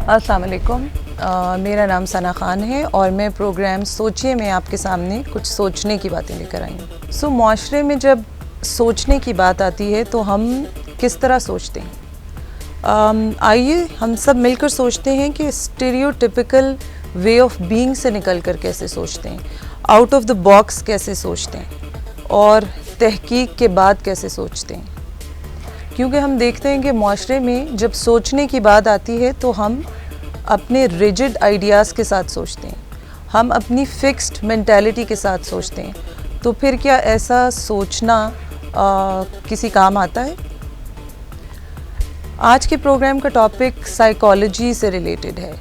अस्सलाम वालेकुम। मेरा नाम सना खान है और मैं प्रोग्राम सोचिए में आपके सामने कुछ सोचने की बातें लेकर आई हूँ। माशरे में जब सोचने की बात आती है तो हम किस तरह सोचते हैं। आइए हम सब मिलकर सोचते हैं कि स्टीरियोटिपिकल वे ऑफ बीइंग से निकल कर कैसे सोचते हैं, आउट ऑफ द बॉक्स कैसे सोचते हैं और तहकीक के बाद कैसे सोचते हैं। क्योंकि हम देखते हैं कि माशरे में जब सोचने की बात आती है तो हम अपने रिजिड आइडियाज़ के साथ सोचते हैं, हम अपनी फिक्स्ड मेंटालिटी के साथ सोचते हैं। तो फिर क्या ऐसा सोचना किसी काम आता है? आज के प्रोग्राम का टॉपिक साइकोलॉजी से रिलेटेड है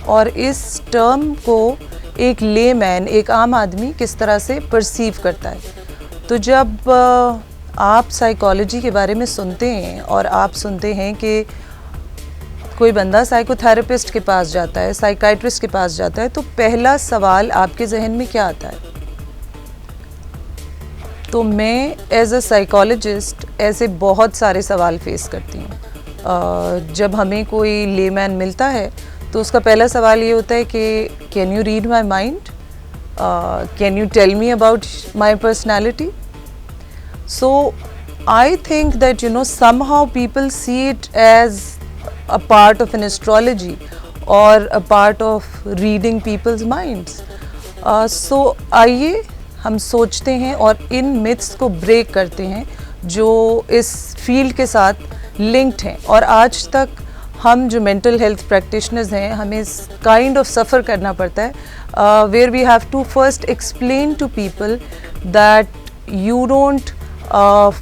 और इस टर्म को एक लेमैन, एक आम आदमी किस तरह से परसीव करता है। तो जब आप साइकोलॉजी के बारे में सुनते हैं और आप सुनते हैं कि कोई बंदा साइकोथेरेपिस्ट के पास जाता है, साइकाइट्रिस्ट के पास जाता है, तो पहला सवाल आपके जहन में क्या आता है? तो मैं एज अ साइकोलॉजिस्ट ऐसे बहुत सारे सवाल फेस करती हूँ। जब हमें कोई लेमैन मिलता है तो उसका पहला सवाल ये होता है कि can you read my mind, can you tell me about my personality. So I think that somehow people see it as a part of an astrology or a part of reading people's minds. So आइए हम सोचते हैं और इन myths को break करते हैं जो इस फील्ड के साथ लिंक्ड हैं। और आज तक हम जो मेंटल हेल्थ प्रैक्टिशनर्स हैं हमें काइंड ऑफ सफ़र करना पड़ता है where we have to first explain to people that you don't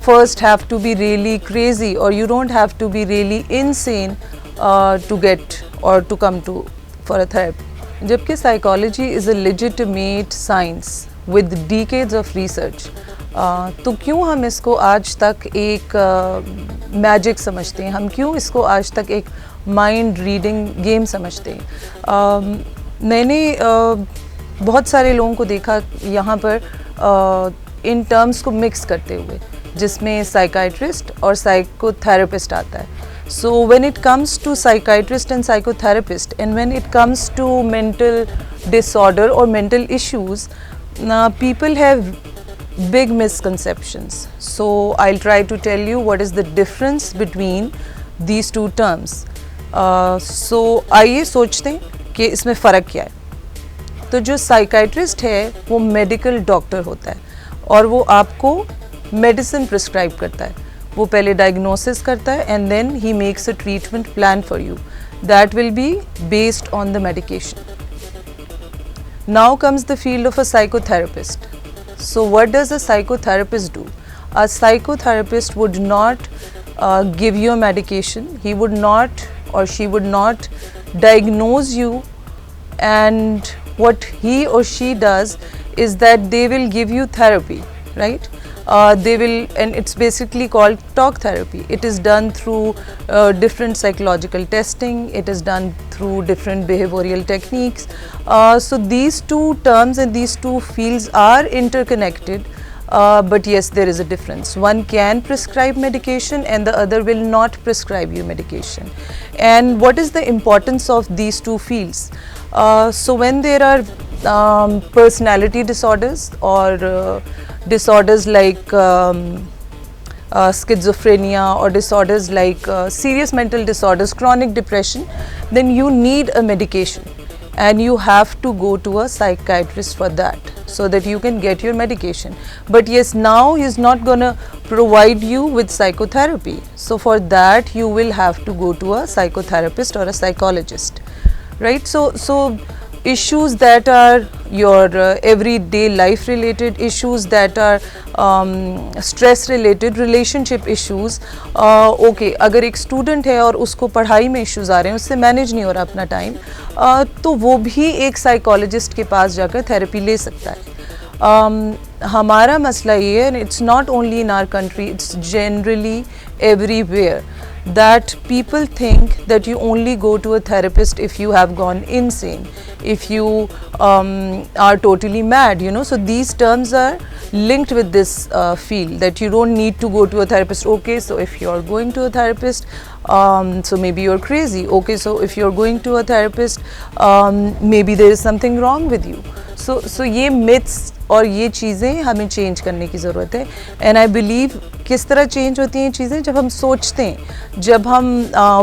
first have to be really crazy or you don't have to be really insane to get or to come to for a therapy. जबकि psychology is a legitimate science with decades of research. तो क्यों हम इसको आज तक एक magic समझते हैं, हम क्यों इसको आज तक एक माइंड रीडिंग गेम समझते हैं? मैंने बहुत सारे लोगों को देखा यहाँ पर इन टर्म्स को मिक्स करते हुए, जिसमें साइकाइट्रिस्ट और साइकोथेरेपिस्ट आता है। So when it comes to psychiatrist and psychotherapist and when it comes to mental disorder और mental issues, people have big misconceptions. So I'll try to tell you what is the difference between these two terms. So आइए सोचते हैं कि इसमें फ़र्क क्या है। तो जो साइकाइट्रिस्ट है वो मेडिकल डॉक्टर होता है और वो आपको मेडिसिन प्रिस्क्राइब करता है। वो पहले डायग्नोसिस करता है एंड देन ही makes a treatment plan for you that will be based on the medication. Now comes the field of a psychotherapist. So what does a psychotherapist do? A psychotherapist would not give you a medication. He would not or she would not diagnose you, and what he or she does is that they will give you therapy, right? They will, and it's basically called talk therapy. It is done through different psychological testing. It is done through different behavioral techniques. So these two terms and these two fields are interconnected, but yes, there is a difference. One can prescribe medication and the other will not prescribe you medication. And what is the importance of these two fields? So when there are personality disorders or disorders like schizophrenia or disorders like serious mental disorders, chronic depression, then you need a medication and you have to go to a psychiatrist for that so that you can get your medication. But yes, now he is not gonna provide you with psychotherapy. So for that you will have to go to a psychotherapist or a psychologist, right? So issues that are your everyday life related, issues that are stress related, relationship issues. Okay, अगर एक student है और उसको पढ़ाई में issues आ रहे हैं, उससे manage नहीं हो रहा अपना time, तो वो भी एक psychologist के पास जाकर therapy ले सकता है. हमारा मसला ये है, it's not only in our country, it's generally everywhere, that people think that you only go to a therapist if you have gone insane, if you are totally mad, you know. So these terms are linked with this field, that you don't need to go to a therapist. Okay, so if you're going to a therapist, so maybe you're crazy. Okay, so if you're going to a therapist, maybe there is something wrong with you. So ये myths और ये चीज़ें हमें change करने की ज़रूरत है. And I believe किस तरह चेंज होती हैं चीज़ें, जब हम सोचते हैं, जब हम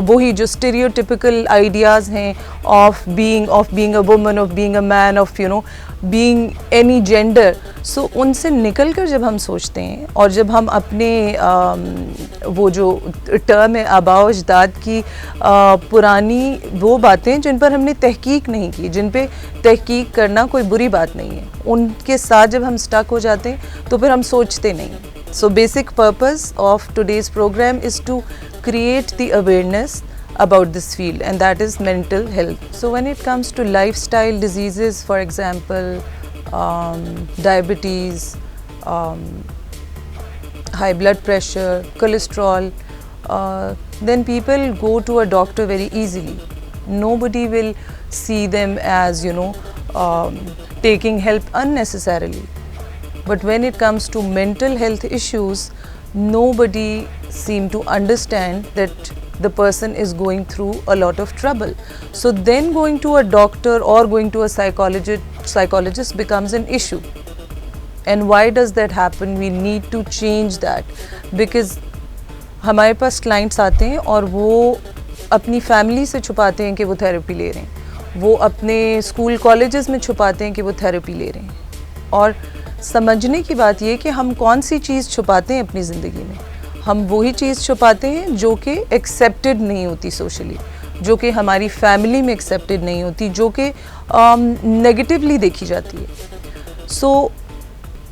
वही जो स्टीरियोटिपिकल आइडियाज़ हैं of being a woman, of being a man, of you know being any gender, so उनसे निकल कर जब हम सोचते हैं और जब हम अपने वो जो टर्म है आबाओ अजदाद की पुरानी वो बातें जिन पर हमने तहकीक नहीं की, जिन पे तहकीक करना कोई बुरी बात नहीं है, उनके साथ जब हम स्टक हो जाते हैं तो फिर हम सोचते नहीं. So basic purpose of today's program is to create the awareness about this field, and that is mental health. So when it comes to lifestyle diseases, for example, diabetes, high blood pressure, cholesterol, then people go to a doctor very easily. Nobody will see them as, you know, taking help unnecessarily. But when it comes to mental health issues, nobody seem to understand that the person is going through a lot of trouble. So then going to a doctor or going to a psychologist becomes an issue. And why does that happen? We need to change that, because हमारे पास clients आते हैं और वो अपनी family से छुपाते हैं कि वो therapy ले रहे हैं, वो अपने school colleges में छुपाते हैं कि वो therapy ले रहे हैं. और समझने की बात ये कि हम कौन सी चीज़ छुपाते हैं अपनी ज़िंदगी में. हम वही चीज़ छुपाते हैं जो कि एक्सेप्टेड नहीं होती सोशली, जो कि हमारी फैमिली में एक्सेप्टेड नहीं होती, जो कि नेगेटिवली देखी जाती है. सो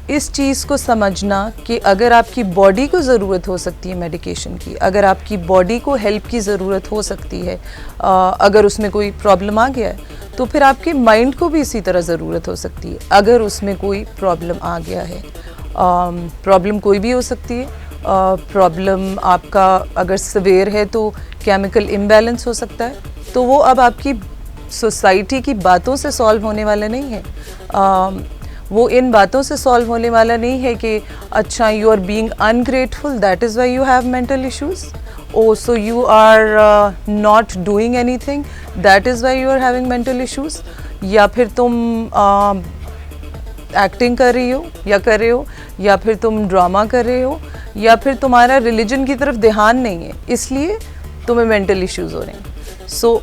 इस चीज़ को समझना कि अगर आपकी बॉडी को ज़रूरत हो सकती है मेडिकेशन की, अगर आपकी बॉडी को हेल्प की ज़रूरत हो सकती है, अगर उसमें कोई प्रॉब्लम आ गया है, तो फिर आपके माइंड को भी इसी तरह ज़रूरत हो सकती है अगर उसमें कोई प्रॉब्लम आ गया है. प्रॉब्लम कोई भी हो सकती है. प्रॉब्लम आपका अगर सवेयर है तो केमिकल इम्बैलेंस हो सकता है, तो वो अब आपकी सोसाइटी की बातों से सॉल्व होने वाला नहीं है. वो इन बातों से सॉल्व होने वाला नहीं है कि अच्छा you are being ungrateful, that is why you have mental issues. Oh, so you are not doing anything, that is why you are having mental issues. या फिर तुम एक्टिंग कर रही हो या कर रहे हो, या फिर तुम ड्रामा कर रहे हो, या फिर तुम्हारा रिलीजन की तरफ ध्यान नहीं है, इसलिए तुम्हें मेंटल इश्यूज हो रहे हैं. So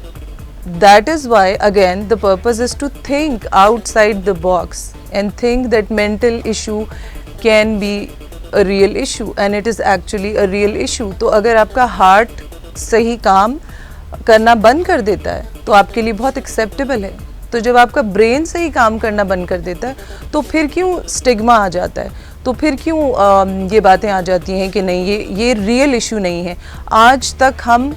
that is why again the purpose is to think outside the box and think that mental issue can be a real issue and it is actually a real issue. तो अगर आपका heart सही काम करना बंद कर देता है तो आपके लिए बहुत एक्सेप्टेबल है. तो जब आपका ब्रेन सही काम करना बंद कर देता है तो फिर क्यों स्टिग्मा आ जाता है, तो फिर क्यों ये बातें आ जाती हैं कि नहीं ये रियल इशू नहीं है. आज तक हम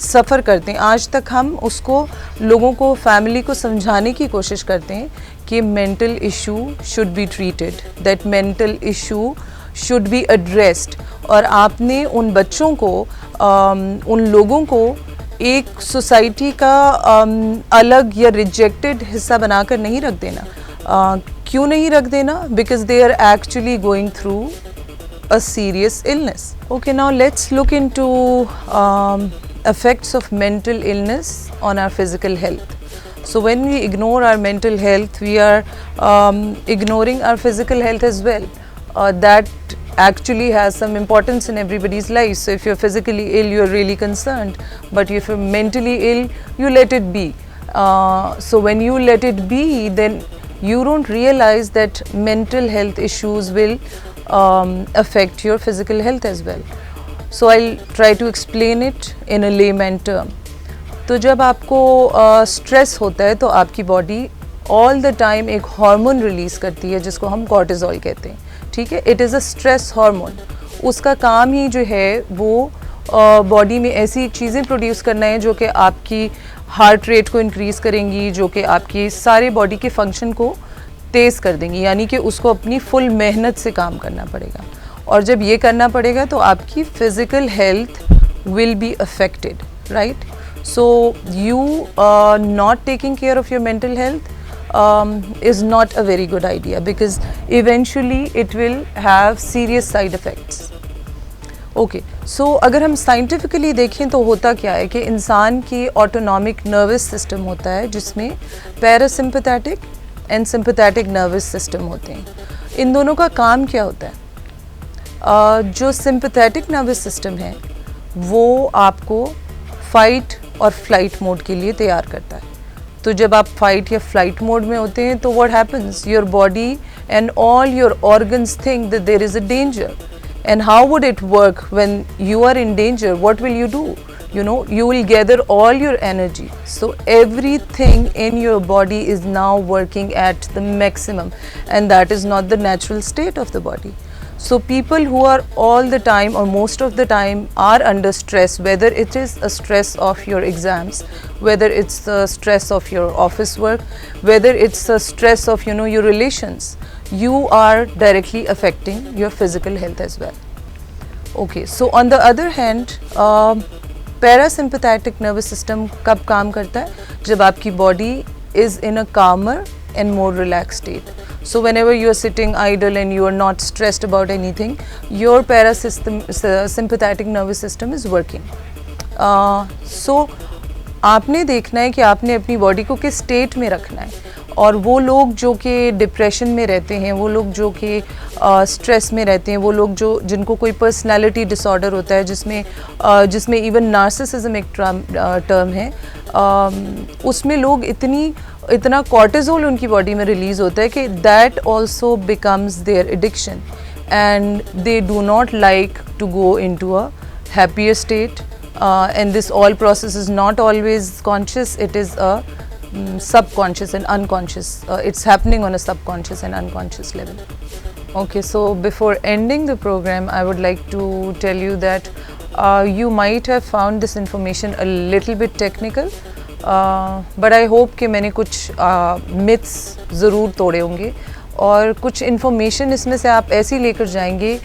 सफ़र करते हैं, आज तक हम उसको लोगों को, फैमिली को समझाने की कोशिश करते हैं कि mental issue should be treated, that mental issue should be addressed. और आपने उन बच्चों को, उन लोगों को एक सोसाइटी का अलग या रिजेक्टेड हिस्सा बनाकर नहीं रख देना. क्यों नहीं रख देना? Because they are actually going through a serious illness. Okay, now let's look into effects of mental illness on our physical health. So when we ignore our mental health, we are ignoring our physical health as well. That actually has some importance in everybody's life. So if you're physically ill, you're really concerned. But if you're mentally ill, you let it be. So when you let it be, then you don't realize that mental health issues will affect your physical health as well. So I'll try to explain it in a layman term. तो जब आपको stress होता है तो आपकी body all the time एक hormone release करती है जिसको हम कॉर्टिज़ोल कहते हैं. ठीक है, it is a stress hormone. उसका काम ही जो है वो बॉडी में ऐसी चीज़ें प्रोड्यूस करना है जो कि आपकी हार्ट रेट को इंक्रीज़ करेंगी, जो कि आपकी सारे बॉडी के फंक्शन को तेज़ कर देंगी, यानी कि उसको अपनी फुल मेहनत से काम करना पड़ेगा, और जब ये करना पड़ेगा तो आपकी physical health will be affected, right? So you not taking care of your mental health is not a very good idea, because eventually it will have serious side effects. Okay, so अगर हम scientifically देखें तो होता क्या है कि इंसान की autonomic nervous system होता है जिसमें parasympathetic and sympathetic nervous system होते हैं. इन दोनों का काम क्या होता है? जो sympathetic nervous system है वो आपको फाइट और फ्लाइट मोड के लिए तैयार करता है. तो जब आप फाइट या फ्लाइट मोड में होते हैं तो what happens, your body and all your organs think that there is a danger. And how would it work when you are in danger? What will you do? You know, you will gather all your energy. So everything in your body is now working at the maximum, and that is not the natural state of the body. So people who are all the time or most of the time are under stress, whether it is a stress of your exams, whether it's the stress of your office work, whether it's the stress of your relations, you are directly affecting your physical health as well. Okay, so on the other hand, parasympathetic nervous system कब काम करता है? जब आपकी body is in अ कामर and more relaxed state. So whenever you are sitting idle and you are not stressed about anything, your parasympathetic nervous system is working. So आपने देखना है कि आपने अपनी बॉडी को किस स्टेट में रखना है. और वो लोग जो कि डिप्रेशन में रहते हैं, वो लोग जो कि स्ट्रेस में रहते हैं, वो लोग जिनको कोई पर्सनालिटी डिसऑर्डर होता है जिसमें इवन नार्सिसिज्म एक टर्म है, उसमें लोग इतना कॉर्टिजोल उनकी बॉडी में रिलीज़ होता है कि that also becomes their addiction, and they do not like to go into a happier state. And this all process is not always conscious, it is a subconscious and unconscious, it's happening on a subconscious and unconscious level. Okay, so before ending the program, I would like to tell you that you might have found this information a little bit technical, but I hope कि मैंने कुछ myths ज़रूर तोड़े होंगे और कुछ information इसमें से आप ऐसी लेकर जाएंगे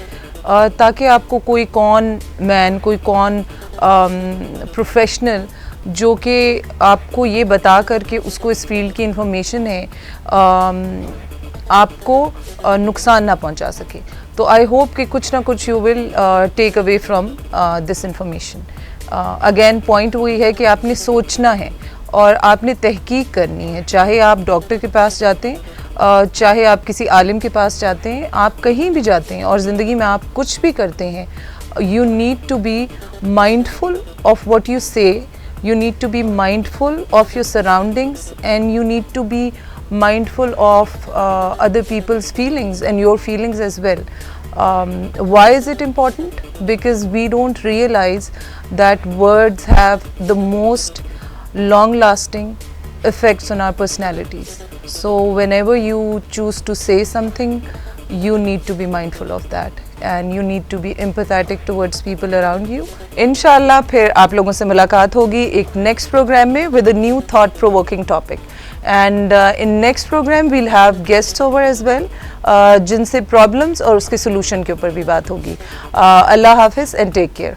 ताकि आपको कोई कौन प्रोफेशनल जो कि आपको ये बता करके उसको इस फील्ड की इंफॉर्मेशन है आपको नुकसान ना पहुंचा सके. तो आई होप कि कुछ ना कुछ you will take away from this information. Again point वही है कि आपने सोचना है और आपने तहकीक करनी है, चाहे आप डॉक्टर के पास जाते हैं, चाहे आप किसी आलिम के पास जाते हैं, आप कहीं भी जाते हैं और ज़िंदगी में आप कुछ भी करते हैं, you need to be mindful of what you say, you need to be mindful of your surroundings, and you need to be mindful of other people's feelings and your feelings as well. Why is it important? Because we don't realize that words have the most long-lasting effects on our personalities. So whenever you choose to say something, you need to be mindful of that, and you need to be empathetic towards people around you. इंशाल्लाह फिर आप लोगों से मुलाकात होगी एक next program में with a new thought provoking topic, and in next program we'll have guests over as well जिनसे problems और उसके solution के ऊपर भी बात होगी. अल्लाह हाफिज़ and take care.